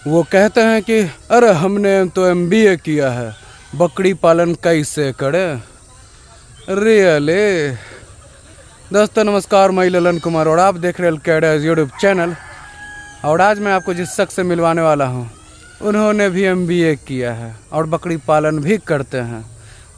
वो कहते हैं कि अरे हमने तो MBA किया है, बकरी पालन कैसे करें। रियली दोस्तों नमस्कार, मैं ललन कुमार और आप देख रहे हैं कैडेज यूट्यूब चैनल। और आज मैं आपको जिस शख्स से मिलवाने वाला हूँ उन्होंने भी MBA किया है और बकरी पालन भी करते हैं।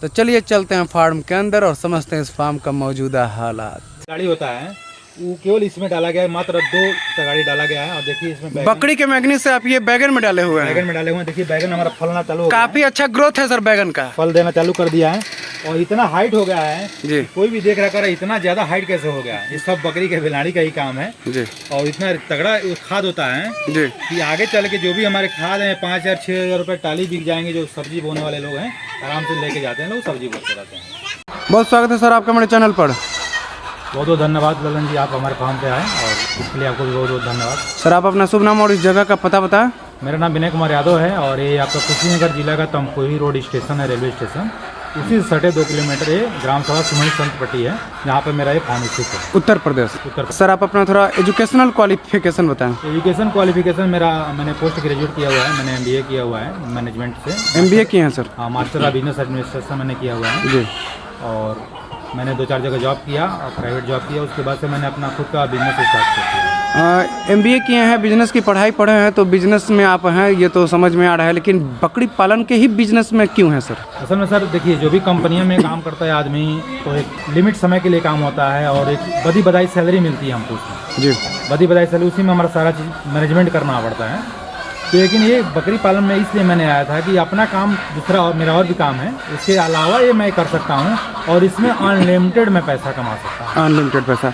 तो चलिए चलते हैं फार्म के अंदर और समझते हैं इस फार्म का मौजूदा हालात। गाड़ी होता है वो केवल इसमें डाला गया है, मात्र 2 गाड़ी डाला गया है। और देखिए इसमें बकरी के मैगनी से आप ये बैगन में डाले हुए हैं। बैगन में डाले हुए हैं। देखिए बैगन हमारा फलना चालू हो गया है। काफी अच्छा ग्रोथ है सर बैगन का, फल देना चालू कर दिया है और इतना हाइट हो गया है जी। कोई भी देख रहा कर इतना ज्यादा हाइट कैसे हो गया। ये सब बकरी के बिलाड़ी का ही काम है जी। और इतना तगड़ा खाद होता है जी कि आगे चल के जो भी हमारे खाद है 5,000-6,000 रुपए टाली बिक जाएंगे। जो सब्जी बोने वाले लोग हैं आराम से लेके जाते हैं, लोग सब्जी बोते रहते हैं। बहुत स्वागत है सर आपका मेरे चैनल पर। बहुत बहुत धन्यवाद ललन जी, आप हमारे फार्म पे आए और इसके लिए आपको भी बहुत बहुत धन्यवाद। सर आप अपना शुभ नाम और इस जगह का पता बताएं। मेरा नाम विनय कुमार यादव है और ये आपका कुशीनगर जिला का तमकुही रोड स्टेशन है, रेलवे स्टेशन। उसी से सटे 2 किलोमीटर ये ग्राम सभा सुमनी संतपट्टी है, जहाँ पे मेरा ये फार्म स्थित है, उत्तर प्रदेश। सर आप अपना थोड़ा एजुकेशनल क्वालिफिकेशन बताएं। एजुकेशन क्वालिफिकेशन मैंने पोस्ट ग्रेजुएट किया हुआ है, मैंने MBA किया हुआ है मैनेजमेंट से। MBA किए हैं सर? हाँ, मास्टर ऑफ बिजनेस एडमिनिस्ट्रेशन मैंने किया हुआ है जी। और मैंने 2-4 जगह जॉब किया और प्राइवेट जॉब किया। उसके बाद से मैंने अपना खुद का बिजनेस स्टार्ट कर दिया। MBA किए हैं, बिजनेस की पढ़ाई पढ़े हैं, तो बिजनेस में आप हैं ये तो समझ में आ रहा है, लेकिन बकरी पालन के ही बिजनेस में क्यों है सर? असल में सर देखिए, जो भी कंपनियों में काम करता है आदमी तो एक लिमिट समय के लिए काम होता है और एक बदी बधाई सैलरी मिलती है हमको उसमें। जी, बदी बधाई सैलरी, उसी में हमारा सारा चीज़ मैनेजमेंट करना पड़ता है। तो लेकिन ये बकरी पालन में इसलिए मैंने आया था कि अपना काम दूसरा और मेरा और भी काम है, इसके अलावा ये मैं कर सकता हूँ और इसमें अनलिमिटेड मैं पैसा कमा सकता हूँ। अनलिमिटेड पैसा?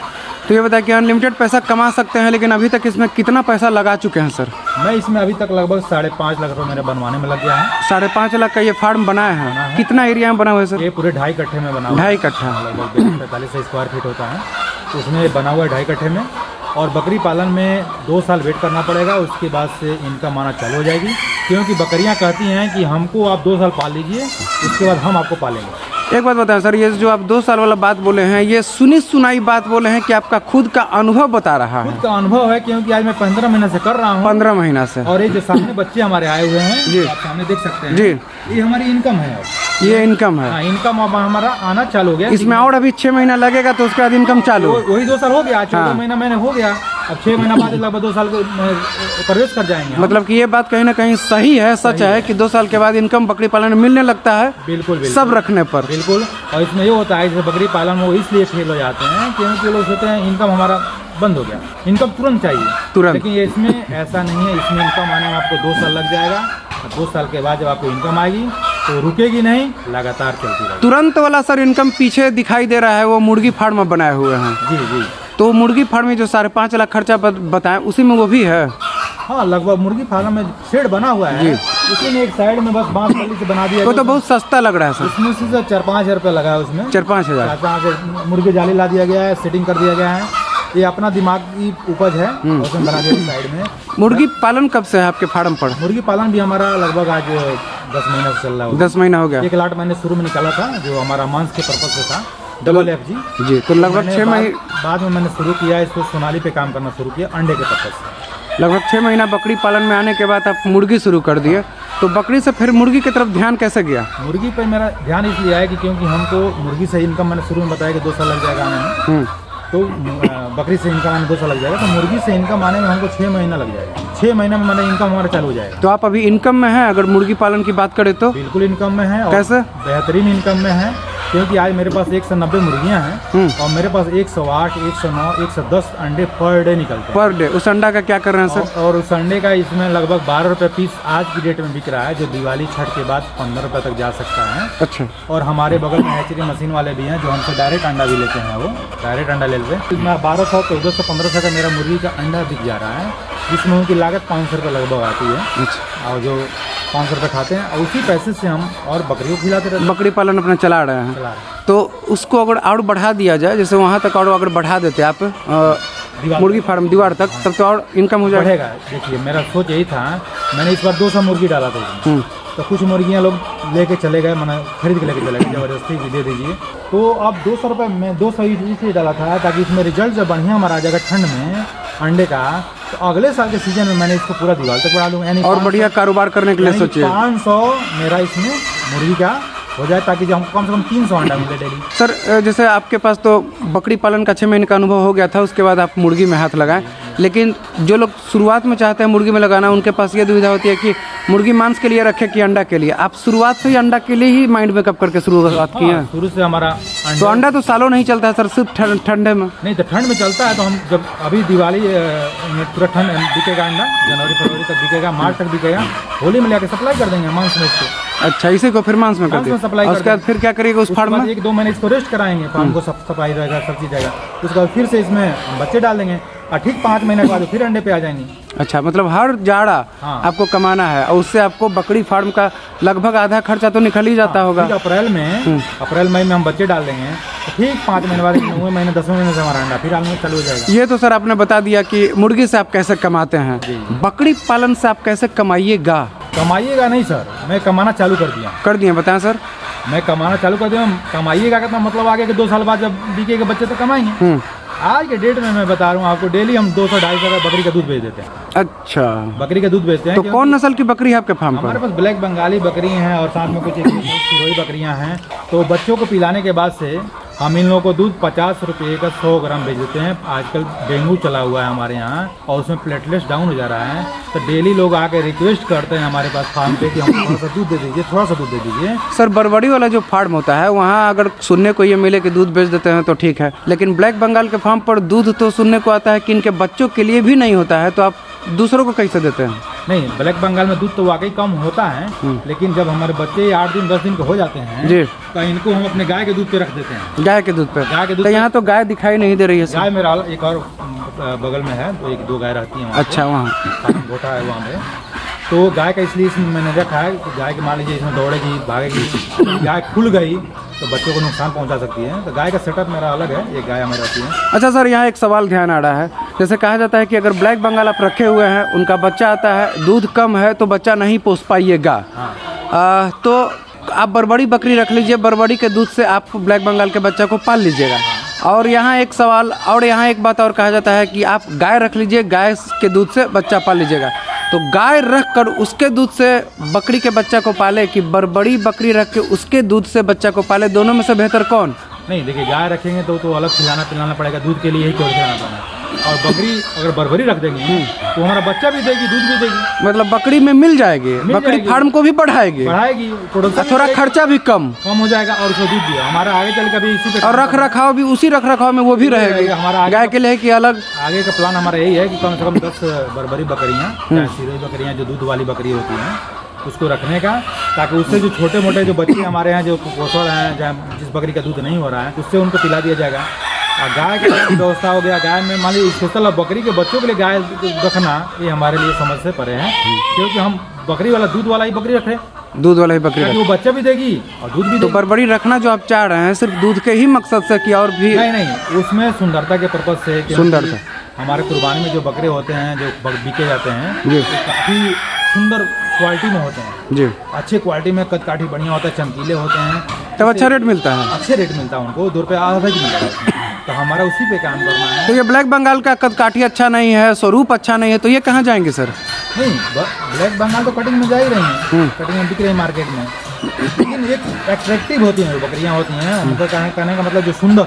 तो ये बताया कि अनलिमिटेड पैसा कमा सकते हैं, लेकिन अभी तक इसमें कितना पैसा लगा चुके हैं सर? मैं इसमें अभी तक लगभग 5.5 लाख रुपये मेरे बनवाने में लग गया है। 5.5 लाख का ये फार्म बनाया है? कितना एरिया में बना हुआ है सर? ये पूरे 2.5 कट्ठे में बना हुआ है। 2.5 कट्ठा, लगभग 45 स्क्वायर फीट होता है, उसमें बना हुआ है 2.5 कट्ठे में। और बकरी पालन में 2 साल वेट करना पड़ेगा, उसके बाद से इनकम आना चालू हो जाएगी। क्योंकि बकरियां कहती हैं कि हमको आप 2 साल पाल लीजिए, उसके बाद हम आपको पालेंगे। एक बात बताएं सर, ये जो आप 2 साल वाला बात बोले हैं, ये सुनी सुनाई बात बोले हैं कि आपका खुद का अनुभव बता रहा है? खुद का अनुभव है, क्योंकि आज मैं 15 महीने से कर रहा हूँ। 15 महीना से। और ये जो सामने बच्चे हमारे आए हुए हैं जी, आप सामने देख सकते हैं जी, ये हमारी इनकम है। ये इनकम है? हाँ, इनकम अब हमारा आना चालू हो गया। इसमें और अभी 6 महीना लगेगा तो उसके बाद इनकम चालू? वही 2 साल हो गया, 14 महीना मैंने हो गया, अब 6 महीना बाद लगभग 2 साल प्रवेश कर जाएंगे। मतलब कि ये बात कहीं ना कहीं सही है, सच है कि 2 साल के बाद इनकम बकरी पालन में मिलने लगता है। बिल्कुल, सब रखने पर। बिल्कुल। और इसमें ये होता है, जैसे बकरी पालन वो इसलिए फेल हो जाते हैं क्योंकि लोग सोचते हैं इनकम हमारा बंद हो गया, इनकम तुरंत चाहिए तुरंत। लेकिन ये इसमें ऐसा नहीं है, इसमें इनकम आने में आपको 2 साल लग जाएगा। 2 साल के बाद जब आपको इनकम आएगी तो रुकेगी नहीं, लगातार चलती रहेगी। तुरंत वाला सर इनकम पीछे दिखाई दे रहा है, वो मुर्गी फार्म बनाए हुए हैं। जी जी। तो मुर्गी फार्म में जो 5.5 लाख खर्चा बताएं, उसी में वो भी है? हाँ, लगभग मुर्गी फार्म में शेड बना हुआ है, उसी में एक साइड में बस बांस कली से बना दिया। वो तो बहुत सस्ता लग रहा है सर। उसमें से 4-5 हज़ार रुपये लगा है, उसमें 4-5 हज़ार। 4-5 मुर्गी जाली ला दिया गया है, सेटिंग कर दिया गया है। ये अपना दिमाग की उपज है, उसमें बना दिया साइड में। मुर्गी पालन कब से है आपके फार्म पर? मुर्गी पालन भी हमारा लगभग आज 10 महीना से चल रहा है। 10 महीना हो गया। 1 लाट मैंने शुरू में निकाला था, जो हमारा मांस के पर्पज से था, FG जी। तो लगभग 6 महीने बाद में मैंने शुरू किया, इसको सोनाली पे काम करना शुरू किया, अंडे के पर्पज से। लगभग 6 महीना बकरी पालन में आने के बाद आप मुर्गी शुरू कर दिए, तो बकरी से फिर मुर्गी की तरफ ध्यान कैसे गया? मुर्गी पे मेरा ध्यान इसलिए आया कि क्योंकि हमको मुर्गी से इनकम, मैंने शुरू में बताया कि 2 साल लग जाएगा आने में, तो बकरी से इनकम आने 2 साल लग जाएगा, तो मुर्गी से इनकम आने में हमको 6 महीना लग जाएगा। 6 महीने में मैंने इनकम हमारा चालू हो जाएगा। तो आप अभी इनकम में हैं अगर मुर्गी पालन की बात करें तो? बिल्कुल इनकम में है। कैसे? बेहतरीन इनकम में है, क्योंकि आज मेरे पास 190 मुर्गियां हैं और मेरे पास 108, 109, 110 अंडे पर डे निकलते हैं। Per day? उस अंडा का क्या कर रहे हैं सर? और उस अंडे का इसमें लगभग 12 रुपये पीस आज की डेट में बिक रहा है, जो दिवाली छठ के बाद 15 रुपये तक जा सकता है। अच्छा। और हमारे बगल में हैचरी मशीन वाले भी हैं जो हमसे डायरेक्ट अंडा भी लेते हैं, वो डायरेक्ट अंडा ले लेते हैं। इसमें 1200, 1400, 1500 का मेरा मुर्गी का अंडा बिक जा रहा है, जिसमें उनकी लागत 500 रुपये लगभग आती है। अच्छा। और जो 500 रुपये खाते हैं और उसी पैसे से हम और बकरियों को खिलाते रहते हैं। बकरी पालन अपना चला रहे हैं। तो उसको अगर और बढ़ा दिया जाए, जैसे वहाँ तक और अगर बढ़ा देते आप मुर्गी फार्म दीवार तक, तब तो और इनकम हो जाएगा। देखिए मेरा सोच यही था, मैंने इस बार 200 मुर्गी डाला था, तो कुछ मुर्गियाँ लोग लेके चले गए, मैंने खरीद के लेके चले गए ज़बरदस्ती की दे दीजिए। तो अब 200 रुपये में 200 इसलिए डाला था ताकि इसमें रिजल्ट जब बढ़िया हमारा आ जाएगा ठंड में, अंडे का, तो अगले साल के सीजन में मैंने इसको पूरा दीवार तक बढ़ा दूंगा। यानी और बढ़िया कारोबार करने के लिए सोचिए। 500 मेरा इसमें मुर्गी का हो जाए, ताकि जो हमको कम से कम 300 अंडा मिले डेली। सर जैसे आपके पास तो बकरी पालन का 6 महीने का अनुभव हो गया था, उसके बाद आप मुर्गी में हाथ लगाएं, लेकिन जो लोग शुरुआत में चाहते हैं मुर्गी में लगाना, उनके पास ये दुविधा होती है कि मुर्गी मांस के लिए रखे कि अंडा के लिए। आप शुरुआत से ही अंडा के लिए ही माइंड में कब करके शुरुआत की है? शुरू से हमारा तो अंडा तो सालों नहीं चलता है सर, सिर्फ ठंडे में। नहीं तो ठंड में चलता है, तो हम जब अभी दिवाली में पूरा ठंड बिकेगा अंडा, जनवरी फरवरी तक बिकेगा, मार्च तक बिकेगा, होली में लेकर सप्लाई कर देंगे मांस में इसको। अच्छा, इसी को फिर मांस में कर देंगे, सप्लाई कर उसके बाद फिर क्या करिएगा उस फार्म में? 1-2 महीने इसको रेस्ट कराएंगे, फार्म को सफाई रहेगा, सब चीज रहेगा, उसके बाद फिर से इसमें बच्चे डाल देंगे और ठीक 5 महीने के बाद फिर अंडे पे आ जाएंगे। अच्छा, मतलब हर जाड़ा आपको कमाना है, और उससे आपको बकरी फार्म का लगभग आधा खर्चा तो निकल ही जाता होगा। फिर अप्रैल मई में हम बच्चे डाल देंगे, तो ठीक 5 महीने बाद 9वें महीने 10वें महीने से हमारा अंडा फिर डालने चालू हो जाएगा। ये तो सर आपने बता दिया कि मुर्गी से आप कैसे कमाते हैं, बकरी पालन से आप कैसे कमाइएगा? कमाइएगा नहीं सर, मैं कमाना चालू कर दिया। बताएं सर। मैं कमाना चालू कर दिया। कमाइएगा का मतलब आगे के 2 साल बाद जब बिकेगा बच्चे तो कमाएंगे। आज के डेट में मैं बता रहा हूँ आपको, डेली हम 200-250 का बकरी का दूध बेच देते हैं। अच्छा, बकरी का दूध बेचते हैं। तो कौन नस्ल की बकरी है आपके फार्म पर? हमारे पास ब्लैक बंगाली बकरी हैं और साथ में कुछ सिरोही बकरियां हैं। तो बच्चों को पिलाने के बाद से हम इन लोगों को दूध 50 रुपये का 100 ग्राम बेच देते हैं। आजकल डेंगू चला हुआ है हमारे यहाँ और उसमें प्लेटलेट्स डाउन हो जा रहा है, तो डेली लोग आके रिक्वेस्ट करते हैं हमारे पास फार्म पे कि हमको थोड़ा सा दूध दे दीजिए, थोड़ा सा दूध दे दीजिए। सर बरबड़ी वाला जो फार्म होता है, वहाँ अगर सुनने को ये मिले कि दूध बेच देते हैं तो ठीक है, लेकिन ब्लैक बंगाल के फार्म पर दूध तो सुनने को आता है कि इनके बच्चों के लिए भी नहीं होता है, तो आप दूसरों को कैसे देते हैं? नहीं, ब्लैक बंगाल में दूध तो वाकई कम होता है, लेकिन जब हमारे बच्चे 8 दिन 10 दिन के हो जाते हैं जी, तो इनको हम अपने गाय के दूध पे रख देते हैं। गाय के दूध पे? तो यहाँ तो गाय दिखाई नहीं दे रही है। गाय मेरा एक और बगल में है, 1-2 गाय रहती हैं। अच्छा, वहाँ गोटा है वहाँ पे, तो गाय का इसलिए इसमें मैंने रखा है कि गाय के मान लीजिए इसमें दौड़ेगी भागेगी, गाय खुल गई तो बच्चों को नुकसान पहुंचा सकती है, तो गाय का सेटअप मेरा अलग है, एक गाय हमें रहती है। अच्छा सर, यहाँ एक सवाल ध्यान आ रहा है, जैसे कहा जाता है कि अगर ब्लैक बंगाल आप रखे हुए हैं, उनका बच्चा आता है, दूध कम है तो बच्चा नहीं पोस पाइएगा, तो आप बरबड़ी बकरी रख लीजिए, बरबड़ी के दूध से आप ब्लैक बंगाल के बच्चा को पाल लीजिएगा। और यहाँ एक सवाल और, यहाँ एक बात और कहा जाता है कि आप गाय रख लीजिए, गाय के दूध से बच्चा पाल लीजिएगा। तो गाय रख कर उसके दूध से बकरी के बच्चा को पाले कि बरबड़ी बकरी रख के उसके दूध से बच्चा को पाले, दोनों में से बेहतर कौन? नहीं देखिए, गाय रखेंगे तो अलग खिलाना पिलाना पड़ेगा, दूध के लिए ही केवल खिलाना पड़ेगा। और बकरी अगर बरबरी रख देंगे तो हमारा बच्चा भी देगी, दूध भी देगी। मतलब बकरी में मिल जाएगी, बकरी फार्म को भी बढ़ाएगी, थोड़ा खर्चा भी कम हो जाएगा और उसको दूध दिया हमारा आगे चल के भी इसी पे, और रख रखाव भी उसी रख रखाव में वो भी रहेगी हमारा। गाय के लिए कि अलग आगे का प्लान हमारा यही है कि कम से कम 10 बरबरी बकरियाँ, सिरोही बकरियाँ जो दूध वाली बकरी होती हैं, उसको रखने का, ताकि उससे जो छोटे मोटे जो बच्चे हमारे यहाँ जो कुपोषण हैं, जिस बकरी का दूध नहीं हो रहा है, उससे उनको पिला दिया जाएगा। और गाय की व्यवस्था हो गया, गाय में मान लीजिए स्पेशल बकरी के बच्चों के लिए गाय रखना ये हमारे लिए समझ से परे है, क्योंकि हम बकरी वाला दूध वाला ही बकरी रख रहे हैं, दूध वाला ही बकरी, वो बच्चा भी देगी और दूध भी। तो बरबरी रखना जो आप चाह रहे हैं सिर्फ दूध के ही मकसद से कि और भी? नहीं, उसमें सुंदरता के पर्पज से, सुंदरता। हमारे कुर्बानी में जो बकरे होते हैं जो बिके जाते हैं वो काफ़ी सुंदर क्वालिटी में होते हैं जी, अच्छे क्वालिटी में, कद काठी बढ़िया होता है, चमकीले होते हैं, तब अच्छा रेट मिलता है। अच्छे रेट मिलता है उनको, 2 रुपये आधा की मिलता है, तो हमारा उसी पे काम करना है। तो ये ब्लैक बंगाल का कद काठी अच्छा नहीं है, स्वरूप अच्छा नहीं है, तो ये कहाँ जाएंगे सर? नहीं, ब्लैक बंगाल तो कटिंग में जा ही रही हैं, कटिंग में बिक रही है मार्केट में, लेकिन एक एट्रैक्टिव होती हैं, जो बकरियाँ होती हैं, मतलब कहने का मतलब जो सुंदर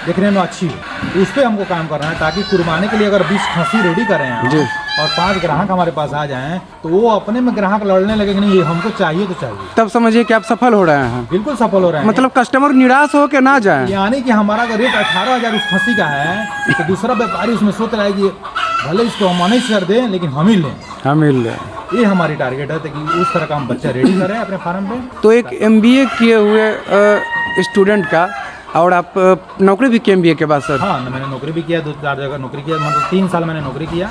देखने में अच्छी है, उस पर हमको काम करना है, ताकि कुर्बानी के लिए अगर 20 खस्सी रेडी करें हैं और 5 ग्राहक हमारे पास आ जाएं, तो वो अपने में ग्राहक लड़ने लगे कि नहीं ये हमको चाहिए तो चाहिए, तब समझिए कि आप सफल हो रहे हैं। बिल्कुल सफल हो रहे हैं, मतलब कस्टमर निराश हो के ना जाए। यानी कि हमारा अगर रेट 18,000 उस खस्सी का है, तो दूसरा व्यापारी उसमें सोच रहा है कि भले इसको हम मैनेज कर दें लेकिन हम ही लें, ये हमारी टारगेट है, ताकि उस तरह का हम बच्चा रेडी करें अपने फार्म पे। तो एक MBA किए हुए स्टूडेंट का, और आप नौकरी भी की MBA के बाद सर? हाँ, मैंने नौकरी भी किया, 2-4 जगह नौकरी किया, मतलब 3 साल मैंने नौकरी किया।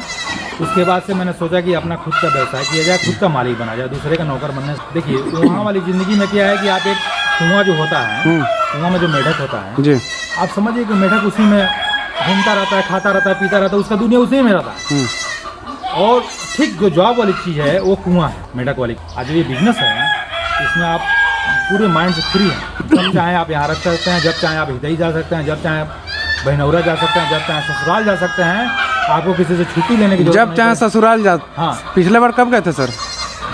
उसके बाद से मैंने सोचा कि अपना खुद का व्यवसाय किया जाए, खुद का मालिक बना जाए, दूसरे का नौकर बनने। देखिए, वहाँ वाली ज़िंदगी में क्या है कि आप एक कुआं जो होता है, कुआं में जो मेढक होता है जी, आप समझिए कि मेढक उसी में घूमता रहता है, खाता रहता है, पीता रहता है, उसका दुनिया उसी में रहता है। और ठीक जो जॉब वाली चीज़ है वो कुआं है मेढक वाली। आज ये बिजनेस है, इसमें आप पूरे माइंड से फ्री हैं, जब चाहें आप यहाँ रख सकते हैं, जब चाहें आप हिदई जा सकते हैं, जब चाहें बहनौरा जा सकते हैं, जब चाहें ससुराल जा सकते हैं, आपको किसी से छुट्टी लेने की जरूरत जब नहीं चाहे पड़ेगी। ससुराल जा। हाँ। पिछले बार कब गए थे सर?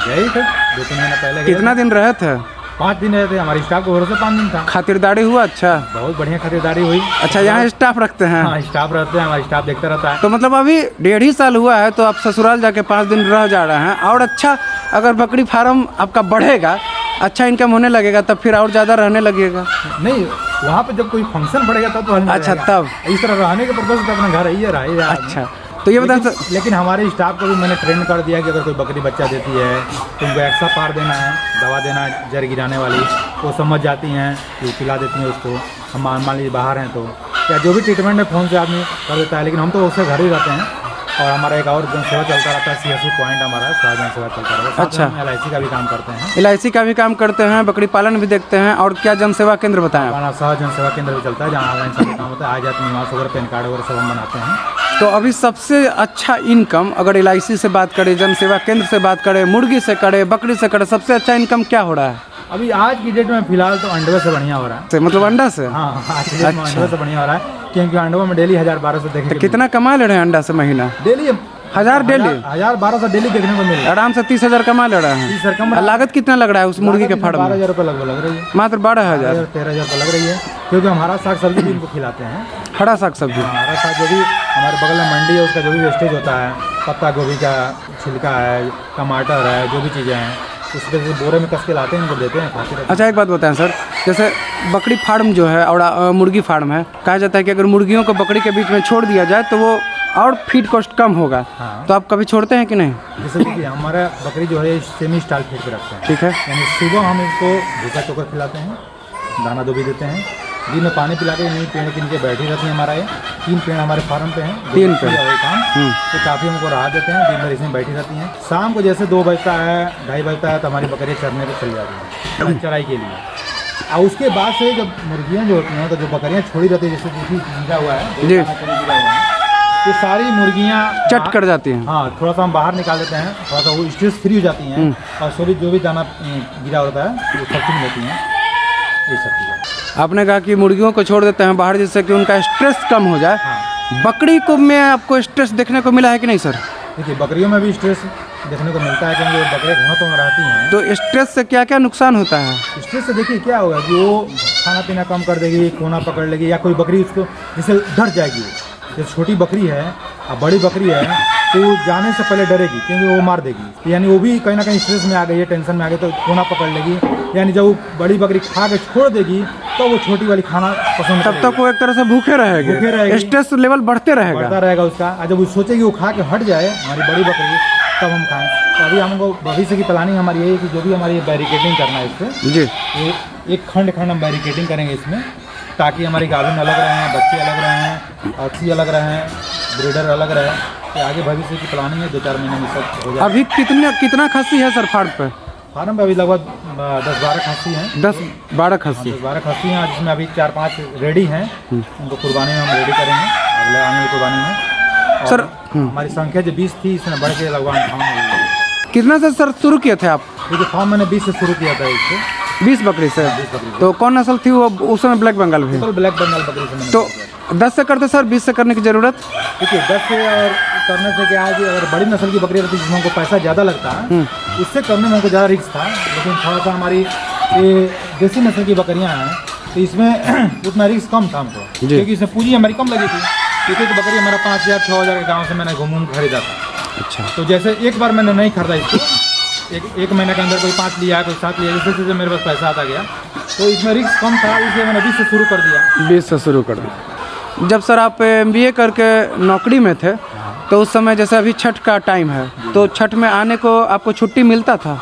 गए थे 2-3 महीने पहले गए कितना दिन रहे थे? 5 दिन रहे थे। हमारी स्टाफ को भरोसे 5 दिन था। खातिरदारी हुआ? अच्छा, बहुत बढ़िया खरीदारी हुई। अच्छा यहाँ स्टाफ रखते हैं? हाँ, स्टाफ रहते हैं, हमारा स्टाफ देखता रहता है। तो मतलब अभी 1.5 ही साल हुआ है तो आप ससुराल जाके 5 दिन रह जा रहे हैं। और अच्छा, अगर बकरी फार्म आपका बढ़ेगा, अच्छा इनकम होने लगेगा, तब फिर और ज़्यादा रहने लगेगा। नहीं, वहाँ पे जब कोई फंक्शन बढ़ेगा तब तो रहने अच्छा, लगेगा। तब इस तरह रहने के पर्पज से अपना घर ही है, रहे यार। अच्छा, तो ये बताएं सर। लेकिन हमारे स्टाफ को भी मैंने ट्रेन कर दिया कि अगर कोई बकरी बच्चा देती है तो उनको एक्स्ट्रा पार देना है, दवा देना है जर गिराने वाली, वो समझ जाती हैं, वो पिला देती हैं उसको। हम मान लीजिए बाहर हैं तो या जो भी ट्रीटमेंट है फ़ोन से आदमी कर देता है, लेकिन हम तो उससे घर ही रहते हैं। और हमारा एक और जनसेवा चलता रहता है, CSC पॉइंट हमारा जनसेवा चलता रहता है। अच्छा। LIC का भी काम करते हैं। LIC का भी काम करते हैं, बकरी पालन भी देखते हैं, और क्या जनसेवा केंद्र बताएं आप? हमारा सह जनसेवा केंद्र भी चलता है, जहाँ ऑनलाइन सभी काम होता है। आ जाते निवास वगैरह, पैन कार्ड वगैरह सब हम बनाते हैं। तो अभी सबसे अच्छा इनकम अगर LIC से बात करें, जनसेवा केंद्र से बात करें, मुर्गी से करें, बकरी से करें, सबसे अच्छा इनकम क्या हो रहा है? अभी आज की डेट में फिलहाल तो अंडे से बढ़िया हो रहा है। मतलब अंडा से? हाँ, आज की डेट में अंडे से बढ़िया हो रहा है, क्योंकि अंडों में डेली 1000-1200 देखने को कितना कमा ले रहे हैं अंडा से महीना? Daily 1000 daily? 1000-1200 डेली देखने को मिल रहा है। आराम से 30,000 कमा ले रहे हैं। 30,000 कम। और लागत कितना लग रहा है उस मुर्गी के फार्म में? 12,000 रुपये लगभग लग रही है। मात्र 12,000? 13,000 रुपये लग रही है, क्योंकि हम हरा साग सब्जी भी इनको खिलाते हैं। हरा साग सब्जी? हरा साग जो भी हमारे बगल में मंडी है, उसका जो भी वेस्टेज होता है, पत्ता गोभी का छिलका है, टमाटर है, जो भी चीज़ें हैं, उसके बोरे में कस के लाते हैं, इनको देते हैं, खाते रहते हैं। अच्छा, एक बात बताएं सर, जैसे बकरी फार्म जो है और मुर्गी फार्म है, कहा जाता है कि अगर मुर्गियों को बकरी के बीच में छोड़ दिया जाए तो वो और फीड कॉस्ट कम होगा। हाँ। तो आप कभी छोड़ते हैं कि नहीं? जैसे देखिए, हमारा बकरी जो है सेमी स्टाइल फीड पे रखते हैं। ठीक है। यानी सुबह हम इसको भूसा चोकर खिलाते हैं, दाना दो भी देते हैं, दिन में पानी पिला के यहीं पेड़ के नीचे बैठी रहती है। हमारा ये 3 पेड़ हमारे फार्म पे हैं। 3 पेड़? काम तो काफ़ी हमको राहत देते हैं, दिन भर इसमें बैठी रहती हैं। शाम को जैसे 2 बजता है, 2:30 बजता है, तो हमारी बकरी चरने पर चल जाती हैं चराई के लिए। और उसके बाद से जब मुर्गियाँ जो होती हैं, तो जो बकरियाँ छोड़ी रहती है, जैसे देखिए गिरा हुआ है, जी, गिरा हुआ है, ये सारी मुर्गियाँ चट कर जाती हैं। हाँ, थोड़ा सा हम बाहर निकाल देते हैं, थोड़ा सा वो स्ट्रेस फ्री हो जाती हैं, और सॉरी जो भी दाना गिरा होता है वो सब चीज़ होती हैं, ये सब चीज़ें। आपने कहा कि मुर्गियों को छोड़ देते हैं बाहर जिससे कि उनका स्ट्रेस कम हो जाए। हाँ। बकरी को में आपको स्ट्रेस देखने को मिला है कि नहीं सर? देखिए, बकरियों में भी स्ट्रेस देखने को मिलता है, क्योंकि बकरियाँ घरों में रहती हैं। तो स्ट्रेस से क्या क्या नुकसान होता है? स्ट्रेस से देखिए क्या होगा कि वो खाना पीना कम कर देगी, कोना पकड़ लेगी, या कोई बकरी उसको जैसे डर जाएगी। जैसे छोटी बकरी है और बड़ी बकरी है, तो जाने से पहले डरेगी, क्योंकि वो मार देगी। यानी वो भी कहीं ना कहीं स्ट्रेस में आ गई है, टेंशन में आ गई, तो कोना पकड़ लेगी। यानी जब वो बड़ी बकरी खा के छोड़ देगी, तो वो छोटी वाली खाना पसंद तब तक वो एक तरह से भूखे रहेंगे, स्ट्रेस लेवल बढ़ता रहेगा उसका। और जब वो सोचेगी वो खा के हट जाए हमारी बड़ी बकरी, तब हम खाएं। तो अभी हमको भविष्य की प्लानिंग हमारी यही है कि जो भी हमारी बैरिकेडिंग करना है इससे जी, एक खंड हम बैरिकेडिंग करेंगे इसमें, ताकि हमारी गाभिन अलग रहें, बच्चे अलग रहें, अच्छी अलग रहें, ब्रीडर अलग रहे। तो आगे भविष्य की प्लानिंग है, 2-4 महीने में सब हो जाए। अभी कितना खस्सी है सर फार्म पे? फार्म में अभी लगभग 10-12 खस्सी हैं। 10-12 खस्सी? 10-12 खस्सी हैं, जिसमें अभी 4-5 रेडी हैं। उनको कुर्बानी में हम रेडी करेंगे, अगले आने वाली कुर्बानी में। सर हमारी संख्या जो 20 थी, इसमें बढ़ के लगभग 58 हो गई। कितना से सर शुरू किए थे आप? देखिए, फार्म मैंने 20 से शुरू किया था, इससे 20 बकरी से। 20 बकरी। तो कौन नस्ल थी वो उस समय? ब्लैक बंगाल भी? टोटल ब्लैक बंगाल बकरी से मैंने तो किया था। 10 से करते सर, 20 से करने की ज़रूरत? देखिए, 10 से और करने से क्या है कि अगर बड़ी नस्ल की बकरी रहती है जिसमें हमको पैसा ज़्यादा लगता है, उससे करने में हमको ज़्यादा रिस्क था। लेकिन थोड़ा सा हमारी ये देसी नस्ल की बकरियाँ हैं, तो इसमें उतना रिस्क कम था हमको, क्योंकि इसमें पूंजी हमारी कम लगी थी। क्योंकि तो बकरी हमारा 5,000-6,000 के गाँव से मैंने घूम खरीदा था। अच्छा। तो जैसे एक बार मैंने नहीं खरीदा इसको, एक महीने के अंदर कोई 5 लिया, कोई 7 लिया, जैसे जैसे मेरे पास पैसा आता गया, तो इसमें रिस्क कम था, इसलिए मैंने 20 से शुरू कर दिया। 20 से शुरू कर दिया। जब सर आप MBA करके नौकरी में थे, तो उस समय जैसे अभी छठ का टाइम है, तो छठ में आने को आपको छुट्टी मिलता था?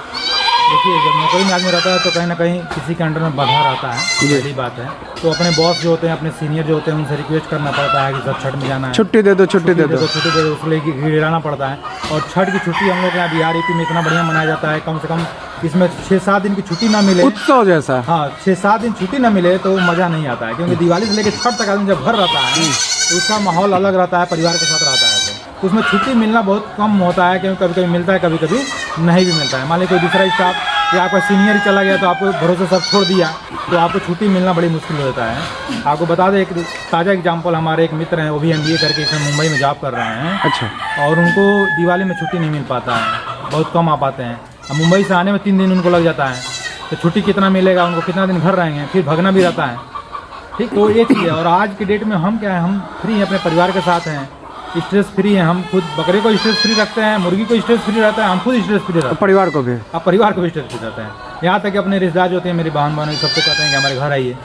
देखिए, जब नौकरी में आदमी रहता है तो कहीं ना कहीं किसी के अंडर में बंधा रहता है, पहली बात है। तो अपने बॉस जो होते हैं, अपने सीनियर जो होते हैं, उनसे रिक्वेस्ट करना पड़ता है कि सर छठ में जाना है, छुट्टी दे दो, छुट्टी दे दो। छुट्टी दे दो, उसको लेके गिड़ाना पड़ता है। और छठ की छुट्टी हम लोग के यहाँ बिहार यूपी में इतना बढ़िया मनाया जाता है, कम से कम इसमें 6-7 दिन की छुट्टी ना मिले, उत्सव जैसा। हाँ, 6-7 दिन छुट्टी ना मिले तो मज़ा नहीं आता है। क्योंकि दिवाली से लेकर छठ तक आदमी जब घर रहता है, तो उसका माहौल अलग रहता है, परिवार के साथ रहता है। तो उसमें छुट्टी मिलना बहुत कम होता है, क्योंकि कभी कभी मिलता है, कभी कभी नहीं भी मिलता है। मान लीजिए कोई दूसरा स्टाफ कि आपका सीनियर ही चला गया तो आपको भरोसे सब छोड़ दिया तो आपको छुट्टी मिलना बड़ी मुश्किल हो जाता है। आपको बता दें एक ताज़ा एग्जांपल, हमारे एक मित्र हैं, वो भी MBA करके इसमें मुंबई में जॉब कर रहे हैं। अच्छा। और उनको दिवाली में छुट्टी नहीं मिल पाता है, बहुत कम आ पाते हैं। अब मुंबई से आने में 3 दिन उनको लग जाता है, तो छुट्टी कितना मिलेगा उनको, कितना दिन घर रहेंगे, फिर भगना भी रहता है। ठीक, तो ये चीज़ है। और आज की डेट में हम क्या है, हम फ्री हैं, अपने परिवार के साथ हैं, स्ट्रेस फ्री हैं। हम खुद बकरे को स्ट्रेस फ्री रखते हैं, मुर्गी को स्ट्रेस फ्री रहता है, हम खुद स्ट्रेस फ्री रहते हैं, परिवार को भी। अब परिवार को भी स्ट्रेस फ्री रहते हैं। यहाँ तक कि अपने रिश्तेदार जो होते हैं, मेरी बहन बहन सबको कहते हैं कि हमारे घर आइए,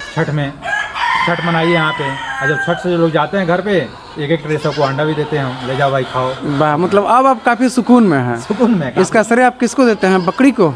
छठ मनाइए यहाँ पे। और जब छठ से जो लोग जाते हैं घर पे, एक ट्रे सबको अंडा भी देते हैं, हम ले जाओ भाई खाओ। वाह, मतलब अब आप काफ़ी सुकून में हैं। सुकून में। इसका श्रेय आप किसको देते हैं? बकरी को,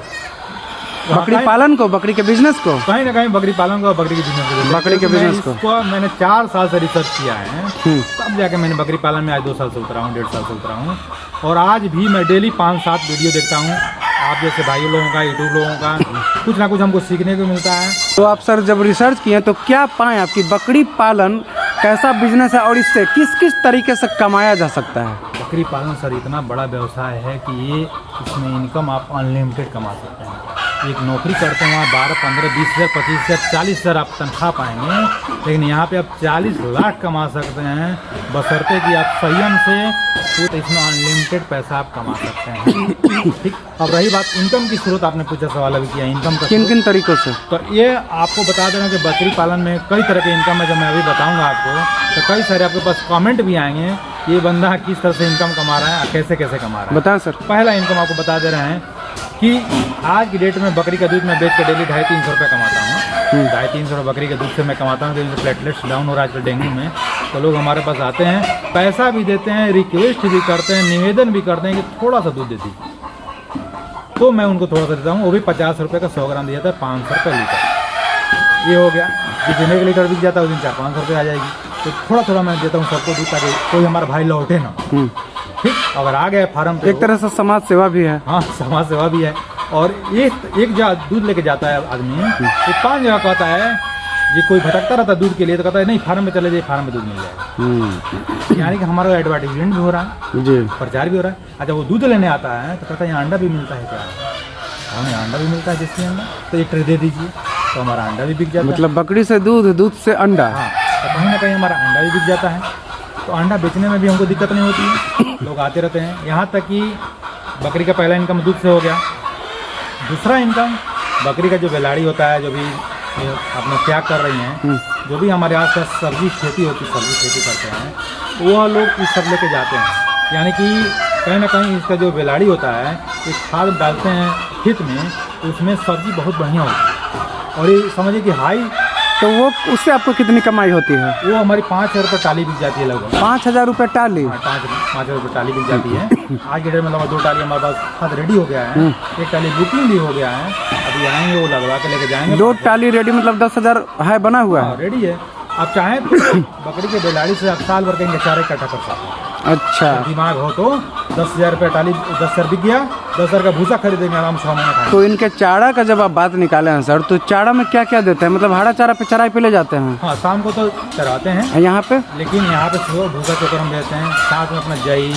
बकरी पालन को, बकरी के बिजनेस को? कहीं ना कहीं बकरी पालन को, बकरी के बिजनेस को, बकरी के बिजनेस को मैंने 4 साल से रिसर्च किया है, तब जाके मैंने बकरी पालन में आज 2 साल से उतरा हूँ, 1.5 साल से उतरा हूँ। और आज भी मैं डेली 5-7 वीडियो देखता हूँ, आप जैसे भाई लोगों का, यूट्यूब लोगों का, कुछ ना कुछ हमको सीखने को मिलता है। तो आप सर जब रिसर्च किए तो क्या पाएँ आपकी बकरी पालन कैसा बिजनेस है और इससे किस किस तरीके से कमाया जा सकता है? बकरी पालन सर इतना बड़ा व्यवसाय है कि ये इसमें इनकम आप अनलिमिटेड कमा सकते हैं। एक नौकरी करते हैं वहाँ 12, 15, 20 हज़ार, 25 हज़ार, 40 हज़ार आप तनख्वाह पाएंगे, लेकिन यहाँ पे आप 40 लाख कमा सकते हैं, बशर्ते कि आप संयम से, तो इसमें अनलिमिटेड पैसा आप कमा सकते हैं। ठीक। अब रही बात इनकम की स्रोत, आपने पूछा सवाल अभी किया इनकम का किन किन तरीक़ों से, तो ये आपको बता देना कि बकरी पालन में कई तरह के इनकम है, जब मैं अभी बताऊँगा आपको तो कई सारे आपके पास कॉमेंट भी आएंगे, ये बंदा किस तरह से इनकम कमा रहा है, कैसे कैसे कमा रहा है। बताएं सर। पहला इनकम आपको बता दे रहे हैं कि आज की डेट में बकरी का दूध मैं बेच के डेली 250-300 रुपये कमाता हूँ। 250-300 रुपये बकरी के दूध से मैं कमाता हूँ। तो प्लेटलेट्स डाउन हो रहा है आजकल डेंगू में, तो लोग हमारे पास आते हैं, पैसा भी देते हैं, रिक्वेस्ट भी करते हैं, निवेदन भी करते हैं कि थोड़ा सा दूध दे दीजिए, तो मैं उनको थोड़ा सा देता हूँ। वो भी 50 रुपये का 100 ग्राम दिया था, 500 रुपये लीटर। ये हो गया, जिस दिन 1 लीटर बिक जाता है उस दिन 400-500 रुपये आ जाएगी। तो थोड़ा थोड़ा मैं देता हूँ सबको दूध, ताकि कोई हमारा भाई लौटे ना। ठीक, अगर आ गए फार्म पे, एक तरह से समाज सेवा भी है। हाँ, समाज सेवा भी है। और एक जगह दूध लेके जाता है आदमी, तो 5 जगह कहता है, ये कोई भटकता रहता है दूध के लिए, तो कहता है नहीं फार्म में चले जाइए, फार्म में दूध मिल जाएगा। यानी कि हमारा एडवर्टाइजमेंट भी हो रहा है जी, प्रचार भी हो रहा है। अच्छा, वो दूध लेने आता है तो कहता है यहाँ अंडा भी मिलता है क्या? हाँ, यहाँ अंडा भी मिलता है, जिससे अंडा, तो एक ट्रे दे दीजिए, तो हमारा अंडा भी बिक जाता है। मतलब बकरी से दूध, दूध से अंडा। हाँ, तो कहीं ना कहीं हमारा अंडा भी बिक जाता है, तो अंडा बेचने में भी हमको दिक्कत नहीं होती है, लोग आते रहते हैं। यहाँ तक कि बकरी का पहला इनकम दूध से हो गया। दूसरा इनकम बकरी का जो बेलाड़ी होता है, जो भी अपना त्याग कर रही हैं, जो भी हमारे आसपास सब्जी खेती होती, सब्जी खेती करते हैं, वो लोग इस सब लेके जाते हैं। यानी कि कहीं ना कहीं इसका जो बेलाड़ी होता है, एक खाद डालते हैं खेत में, तो उसमें सब्जी बहुत बढ़िया होती है। और ये समझिए कि हाई, तो वो उससे आपको कितनी कमाई होती है? वो हमारी 5,000 रुपये टाली बिक जाती है लगभग। 5,000 रुपये टाली? हाँ, 5,000 रुपये टाली बिक जाती है। आज के डेट में लगभग 2 टाली हमारे पास खाद रेडी हो गया है, एक टाली बुकिंग भी हो गया है, अभी आएंगे वो लगवा के लेके जाएंगे। 2 टाली रेडी, मतलब 10,000 है बना हुआ है? रेडी है। आप चाहें तो बकरी के बेलाड़ी से आप साल भर के चारा इकट्ठा कर सकते हैं। अच्छा, दिमाग हो तो 10,000 रुपये टाली, 10,000 बिक गया, 10,000 का भूसा खरीदेंगे, आराम 6 महीने खाएंगे। तो इनके चारा का जब आप बात निकाले हैं सर, तो चारा में क्या क्या देते हैं? मतलब हरा चारा पे चराई पे ले जाते हैं? हाँ, शाम को तो चराते हैं यहाँ पे, लेकिन यहाँ पे सुबह भूसा चोकर हम देते हैं, साथ में अपना जई,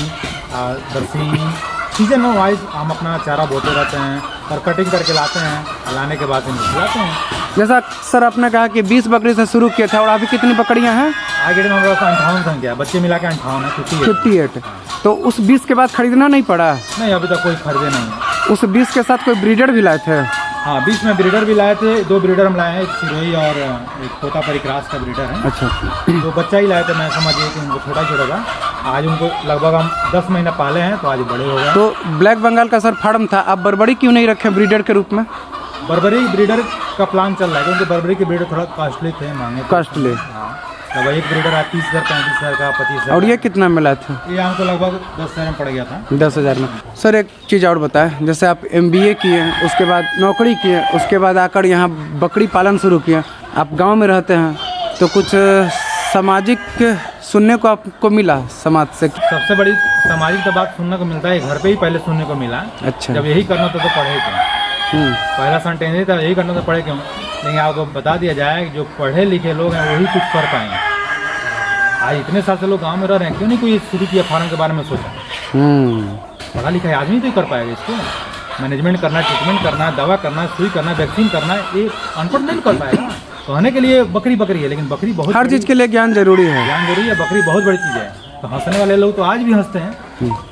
बरसीन, सीजन वाइज हम अपना चारा बोते रहते हैं और कटिंग करके लाते हैं, लाने के बाद इनको खिलाते हैं। जैसा सर आपने कहा कि 20 बकरी से शुरू किया था, और अभी कितनी बकरियां हैं? आगे में हमारे पास 58 संख्या, बच्चे मिला के 58 है, 58। तो उस 20 के बाद खरीदना नहीं पड़ा? नहीं, अभी तक कोई खरीदे नहीं है। उस 20 के साथ कोई ब्रीडर भी लाए थे? हाँ, 20 में ब्रीडर भी लाए थे, 2 ब्रीडर हम लाए हैं, एक सिरोही और एक तोता परिक्रास का ब्रीडर है। अच्छा, तो बच्चा ही लाए थे, मैं समझिए कि उनको छोटा छोटा था। आज उनको लगभग हम 10 महीना पाले हैं, तो आज बड़े हो गए। तो ब्लैक बंगाल का सर फार्म था, आप बर्बरी क्यों नहीं रखे ब्रीडर के रूप में? बर्बरी ब्रीडर का प्लान चल रहा है, क्योंकि बर्बरी के ब्रीडर थोड़ा कॉस्टली थे, महंगे थे। कॉस्टली? हाँ, लगभग एक ब्रीडर है 30,000, 35,000 का, 25,000। और ये कितना मिला था? ये हमको लगभग 10,000 में पड़ गया था। 10,000 में। सर एक चीज़ और बताएं, जैसे आप MBA किए, उसके बाद नौकरी किए, उसके बाद आकर यहाँ बकरी पालन शुरू किया, आप गांव में रहते हैं, तो कुछ सामाजिक सुनने को आपको मिला समाज से? सबसे बड़ी सामाजिक तो बात सुनने को मिलता है, घर पे ही पहले सुनने को मिला। अच्छा, जब यही करना था तो पढ़े क्यों? पहला सेंटेंस था यही करना था, पढ़े क्यों? लेकिन आपको बता दिया जाए कि जो पढ़े लिखे लोग हैं वही कुछ कर पाएंगे। आज इतने साल से लोग गांव में रह रहे हैं, क्यों नहीं कोई शुरू किया फार्म के बारे में सोचा? पढ़ा लिखा आदमी तो ही कर पाएगा इसको। मैनेजमेंट करना, ट्रीटमेंट करना, दवा करना, सुई करना, वैक्सीन करना, ये अनपढ़ नहीं कर पाएगा। कहने के लिए बकरी बकरी है, लेकिन बकरी बहुत हर चीज़ के लिए ज्ञान जरूरी है। ज्ञान जरूरी है। बकरी बहुत बड़ी चीज़ है। तो हंसने वाले लोग तो आज भी हंसते हैं,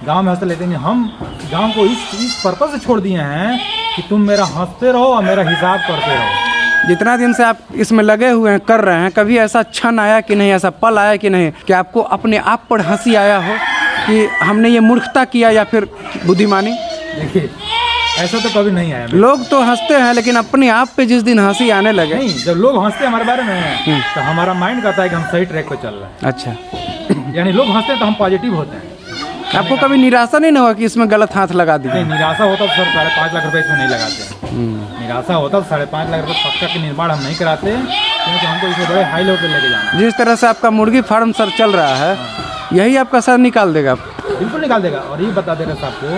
गांव में हंसते, लेकिन हम गांव को इस पर्पज से छोड़ दिए हैं कि तुम मेरा हंसते रहो और मेरा हिसाब करते रहो। जितना दिन से आप इसमें लगे हुए हैं, कर रहे हैं, कभी ऐसा क्षण आया कि नहीं, ऐसा पल आया कि नहीं कि आपको अपने आप पर हंसी आया हो कि हमने ये मूर्खता किया या फिर बुद्धिमानी? देखिए, ऐसा तो कभी नहीं आया। लोग तो हंसते हैं, लेकिन अपने आप पे जिस दिन हंसी आने लगे, नहीं, जब लोग हंसते हैं हमारे बारे में तो हमारा माइंड कहता है कि हम सही ट्रैक पर चल रहे हैं। अच्छा, यानी लोग हंसते हैं तो हम पॉजिटिव होते हैं। आपको कभी निराशा नहीं हुआ कि इसमें गलत हाथ लगा दिया? नहीं, निराशा होता तो सर 5.5 लाख रुपए इसमें नहीं लगाते। निराशा होता तो 5.5 लाख रुपए पक्का के निर्माण हम नहीं कराते, क्योंकि हमको इसे बड़े हाई लेवल पे लेके जाना है। जिस तरह से आपका मुर्गी फार्म सर चल रहा है, यही आपका सर निकाल देगा? बिल्कुल निकाल देगा। और ये बता देगा सबको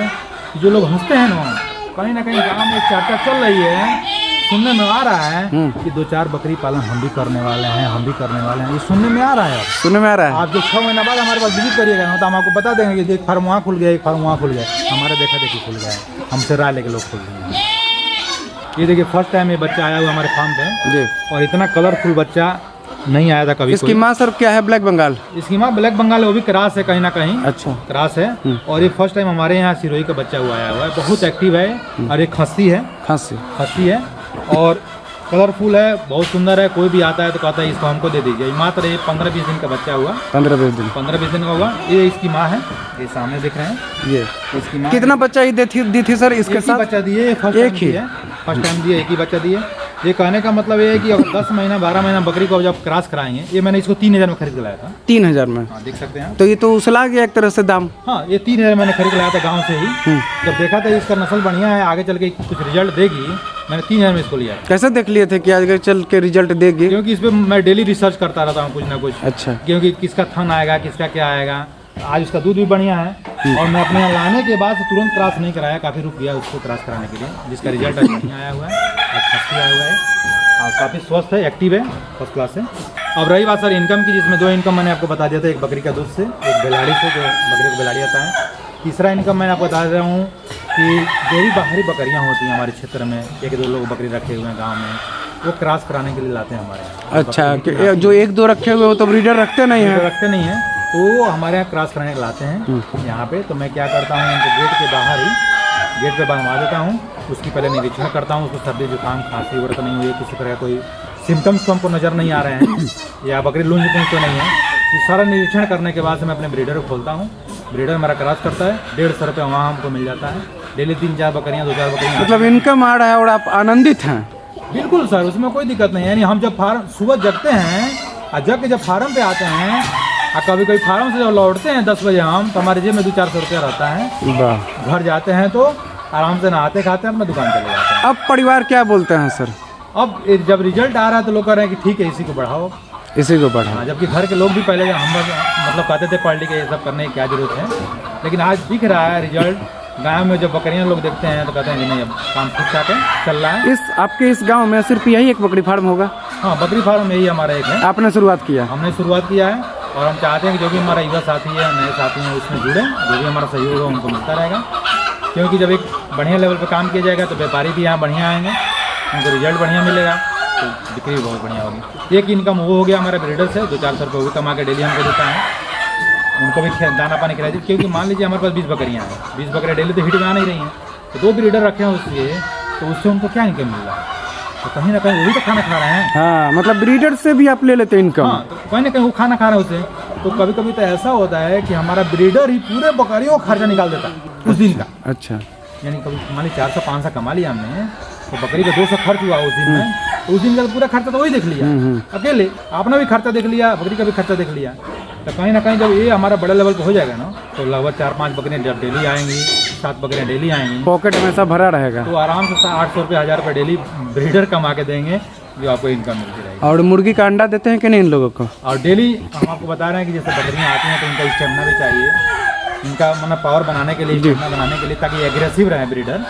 कि जो लोग हंसते हैं ना कहीं गाँव में चर्चा चल रही है, सुनने में आ रहा है कि 2-4 बकरी पालन हम भी करने वाले हैं, हम भी करने वाले हैं। ये सुनने में आ रहा है। सुनने में आ रहा है। आप जो 6 महीना बाद हमारे पास विजिट करिएगा ना, तो हम आपको बता देंगे कि एक फार्म वहाँ खुल गया, एक फार्म वहाँ खुल गया। हमारे देखा देखी खुल गया है, हमसे राय लेके लोग खुल गए। ये देखिए, फर्स्ट टाइम ये बच्चा आया हुआ हमारे फार्म पे जी, और इतना कलरफुल बच्चा नहीं आया था कभी। इसकी माँ सर क्या है? ब्लैक बंगाल? इसकी माँ ब्लैक बंगाल है, वो भी क्रॉस है कहीं ना कहीं। अच्छा, क्रॉस है। और ये फर्स्ट टाइम हमारे यहाँ सिरोही का बच्चा हुआ आया हुआ है। बहुत एक्टिव है और एक खस्सी है, खस्सी है और कलरफुल है, बहुत सुंदर है। कोई भी आता है तो कहता है इसको हमको दे दीजिए। मात्र ये 15-20 दिन का बच्चा हुआ। 15-20 दिन का हुआ। ये इसकी माँ है, ये सामने दिख रहे हैं, ये इसकी माँ। कितना बच्चा ही दी थी सर इसके साथ? बच्चा दिए, फर्स्ट टाइम दिए, एक ही बच्चा दिए। ये कहने का मतलब ये है कि अगर 10 महीना 12 महीना बकरी को जब क्रॉस कराएंगे, ये मैंने इसको 3000 में खरीद के लाया था। 3000 में? हाँ, देख सकते हैं। तो ये तो उछला गया एक तरह से दाम। हाँ, ये 3000 मैंने खरीद के लाया था गांव से ही। जब देखा था इसका नस्ल बढ़िया है, आगे चल के कुछ रिजल्ट देगी, मैंने 3000 में इसको लिया। कैसे देख लिए थे कि आगे चल के रिजल्ट देगी? क्योंकि इस पे मैं डेली रिसर्च करता रहता हूँ कुछ ना कुछ। अच्छा, क्योंकि किसका थन आएगा, किसका क्या आएगा। आज उसका दूध भी बढ़िया है और मैं अपने यहाँ लाने के बाद तुरंत क्रॉस नहीं कराया, काफ़ी रुक गया उसको क्रॉस कराने के लिए, जिसका रिजल्ट आज बढ़िया आया हुआ है, अच्छा आया हुआ है और काफ़ी स्वस्थ है, एक्टिव है, फर्स्ट क्लास है। अब रही बात सर इनकम की, जिसमें 2 इनकम मैंने आपको बता दिया था, एक बकरी का दूध से, एक बेलाड़ी से, जो बकरी को बेलाड़ी आता है। तीसरा इनकम मैंने आपको बता रहा हूँ कि जो भी बाहरी बकरियाँ होती हैं हमारे क्षेत्र में, 1-2 लोग बकरी रखे हुए हैं गाँव में, वो क्रॉस कराने के लिए लाते हैं हमारे यहाँ। अच्छा, जो 1-2 रखे हुए वो तो ब्रीडर रखते नहीं हैं? रखते नहीं हैं, तो वो हमारे यहाँ क्रॉस कराने के लाते हैं यहाँ पे। तो मैं क्या करता हूँ, उनको गेट के बाहर ही गेट पे बनवा देता हूँ। उसकी पहले निरीक्षण करता हूँ, उसको सर्दी जुकाम खांसी वगैरह तो नहीं हुई है, किसी तरह कोई सिम्टम्स तो हमको नज़र नहीं आ रहे हैं या बकरी लूंज तो नहीं है। ये सारा निरीक्षण करने के बाद से मैं अपने ब्रीडर को खोलता हूँ। ब्रीडर मेरा क्रॉस करता है, 150 रुपये वहाँ हमको मिल जाता है। डेली 3-4 बकरियाँ, 2-4 बकरियाँ, मतलब इनकम आ रहा है और आप आनंदित हैं? बिल्कुल सर, उसमें कोई दिक्कत नहीं है। यानी हम जब फार्म सुबह जगते हैं और जग के जब फार्म पे आते हैं और कभी कोई फार्म से जब लौटते हैं 10 बजे हम, तो हमारे जेब में 200-400 रुपया रहता है। घर जाते हैं तो आराम से नहाते खाते हैं, अपना दुकान चले जाते हैं। अब परिवार क्या बोलते हैं सर? अब जब रिजल्ट आ रहा है तो लोग कह रहे हैं कि ठीक है, इसी को बढ़ाओ, इसी को बढ़ाओ। जबकि घर के लोग भी पहले हम मतलब कहते थे क्वालिटी के ये सब करने की क्या जरूरत है, लेकिन आज दिख रहा है रिजल्ट। गाँव में जब बकरियाँ लोग देखते हैं तो कहते हैं कि नहीं, अब काम ठीक ठाक है, चल रहा है। आपके इस गांव में सिर्फ यही एक बकरी फार्म होगा? हाँ, बकरी फार्म यही हमारा एक है। आपने शुरुआत किया? हमने शुरुआत किया है और हम चाहते हैं कि जो भी हमारा युवा साथी है, नए साथी हैं, उसमें जुड़े, जो भी हमारा सहयोग है उनको मिलता रहेगा। क्योंकि जब एक बढ़िया लेवल पर काम किया जाएगा तो व्यापारी भी यहाँ बढ़िया आएंगे, उनको रिजल्ट बढ़िया मिलेगा, तो बिक्री भी बहुत बढ़िया होगी। एक इनकम वो हो गया हमारे ब्रीडर से, 200-400 रुपये वो कमा के डेली हमको देता है। उनको भी दाना पानी खिला दीजिए, क्योंकि मान लीजिए हमारे पास 20 बकरियाँ हैं, 20 बकरियाँ डेली तो हिट में आ नहीं रही हैं, तो 2 ब्रीडर रखे हैं उसलिए, तो उससे उनको क्या इनकम मिल रहा है? तो कहीं ना कहीं वो भी तो खाना खा रहे हैं। हाँ, मतलब ब्रीडर से भी आप ले लेते हैं इनकम? हाँ, तो कहीं ना कहीं वो खाना खा रहे हैं उससे। तो कभी कभी तो ऐसा होता है कि हमारा ब्रीडर ही पूरे बकरियों का खर्चा निकाल देता है उस दिन का। अच्छा, यानी कभी मान ली 400-500 कमा लिया हमने, तो बकरी का 200 खर्च हुआ उस दिन में, तो उस दिन का पूरा खर्चा तो वही देख लिया अकेले, अपना भी खर्चा देख लिया, बकरी का भी खर्चा देख लिया। तो कहीं ना कहीं जब ये हमारा बड़े लेवल पर हो जाएगा ना, तो लगभग 4-5 बकरियाँ जब डेली आएंगी, 7 बकरियाँ डेली आएंगी, पॉकेट हमेशा भरा रहेगा, तो आराम से 800 रुपये 1000 रुपये डेली ब्रीडर कमा के देंगे, जो आपको इनकम मिलती रहेगी। और मुर्गी का अंडा देते हैं कि नहीं इन लोगों को? और डेली हम आपको बता रहे हैं कि जैसे बकरियाँ आती हैं तो इनका स्टेमिना भी चाहिए, इनका मतलब पावर बनाने के लिए, स्टेमिना बनाने के लिए, ताकि एग्रेसिव रहे ब्रीडर।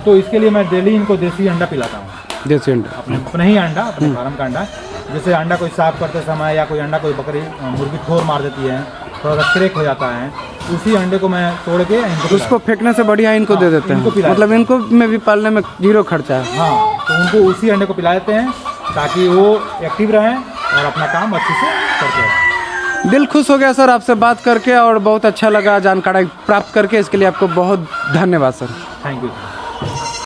तो इसके लिए मैं डेली इनको देसी अंडा पिलाता हूँ। देसी अंडा? अपने ही अंडा, अपने फार्म का अंडा। जैसे अंडा कोई साफ करते समय या कोई अंडा कोई बकरी मुर्गी ठोर मार देती है, थोड़ा सा क्रैक हो जाता है, उसी अंडे को मैं तोड़ के इनको उसको फेंकने से बढ़िया इनको दे देते इनको हैं, पिलाते मतलब इनको में भी पालने में 0 खर्चा है। हाँ, तो उनको उसी अंडे को पिला देते हैं ताकि वो एक्टिव रहें और अपना काम अच्छे से करते रहें। दिल खुश हो गया सर आपसे बात करके और बहुत अच्छा लगा जानकारी प्राप्त करके, इसके लिए आपको बहुत धन्यवाद सर। Thank you.